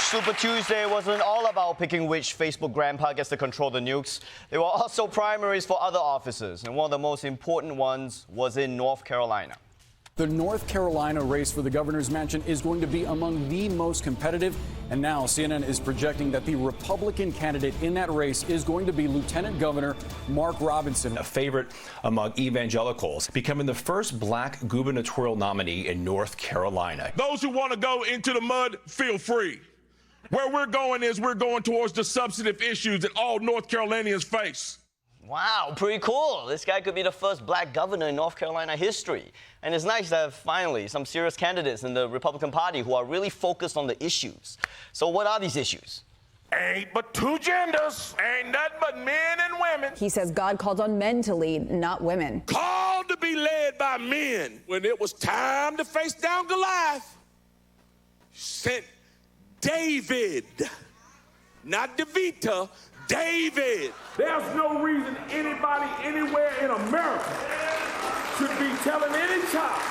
Super Tuesday wasn't all about picking which Facebook grandpa gets to control the nukes. There were also primaries for other offices, and one of the most important ones was in North Carolina. The North Carolina race for the governor's mansion is going to be among the most competitive, and now CNN is projecting that the Republican candidate in that race is going to be Lieutenant Governor Mark Robinson. A favorite among evangelicals, becoming the first black gubernatorial nominee in North Carolina. Those who want to go into the mud, feel free. Where we're going is we're going towards the substantive issues that all North Carolinians face. Wow, pretty cool. This guy could be the first black governor in North Carolina history. And it's nice to have finally some serious candidates in the Republican Party who are really focused on the issues. So what are these issues? Ain't but two genders, ain't nothing but men and women. He says God called on men to lead, not women. Called to be led by men. When it was time to face down Goliath, sent David, not DeVita, David. There's no reason anybody anywhere in America should be telling any child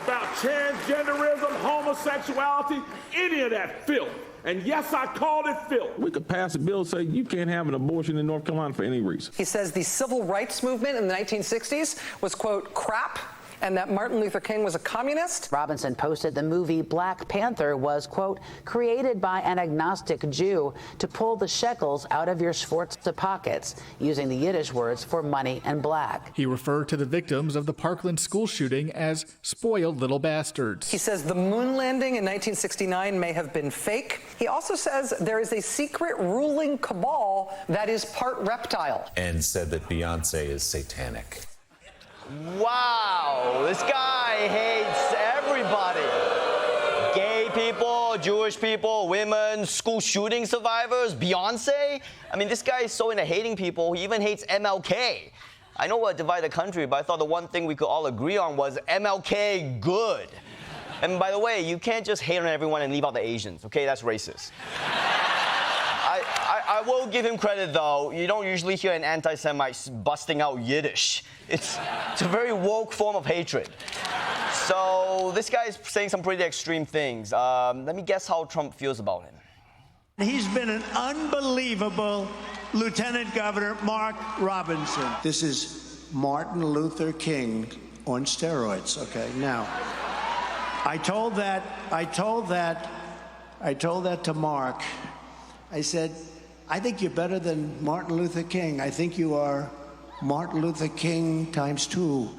about transgenderism, homosexuality, any of that filth. And yes, I called it filth. We could pass a bill saying you can't have an abortion in North Carolina for any reason. He says the civil rights movement in the 1960s was, quote, crap, and that Martin Luther King was a communist. Robinson posted the movie Black Panther was, quote, created by an agnostic Jew to pull the shekels out of your Sforza pockets, using the Yiddish words for money and black. He referred to the victims of the Parkland school shooting as spoiled little bastards. He says the moon landing in 1969 may have been fake. He also says there is a secret ruling cabal that is part reptile. And said that Beyonce is satanic. Wow, this guy hates everybody. Gay people, Jewish people, women, school shooting survivors, Beyonce. I mean, this guy is so into hating people, he even hates MLK. I know what divided the country, but I thought the one thing we could all agree on was MLK good. And by the way, you can't just hate on everyone and leave out the Asians, okay? That's racist. I will give him credit, though. You don't usually hear an anti-Semite busting out Yiddish. It's a very woke form of hatred. So this guy's saying some pretty extreme things. Let me guess how Trump feels about him. He's been an unbelievable Lieutenant Governor, Mark Robinson. This is Martin Luther King on steroids, okay? Now, I told that to Mark. I said, I think you're better than Martin Luther King. I think you are Martin Luther King times 2.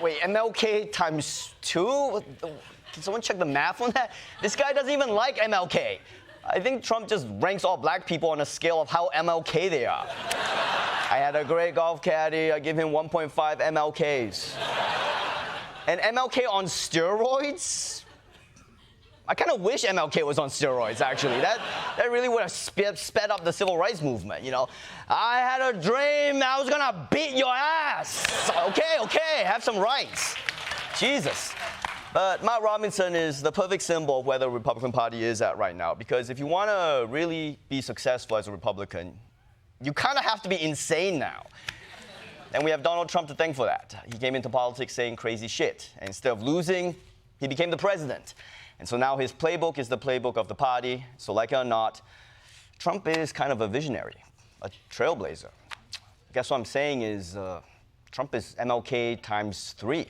Wait, MLK times 2? Can someone check the math on that? This guy doesn't even like MLK. I think Trump just ranks all black people on a scale of how MLK they are. I had a great golf caddy. I give him 1.5 MLKs. And MLK on steroids? I kind of wish MLK was on steroids, actually. That really would have sped up the civil rights movement, you know. I had a dream I was gonna beat your ass. Okay, have some rights. Jesus. But Mark Robinson is the perfect symbol of where the Republican Party is at right now. Because if you want to really be successful as a Republican, you kind of have to be insane now. And we have Donald Trump to thank for that. He came into politics saying crazy shit. And instead of losing, he became the president. And so now his playbook is the playbook of the party. So like it or not, Trump is kind of a visionary, a trailblazer. I guess what I'm saying is Trump is MLK times 3.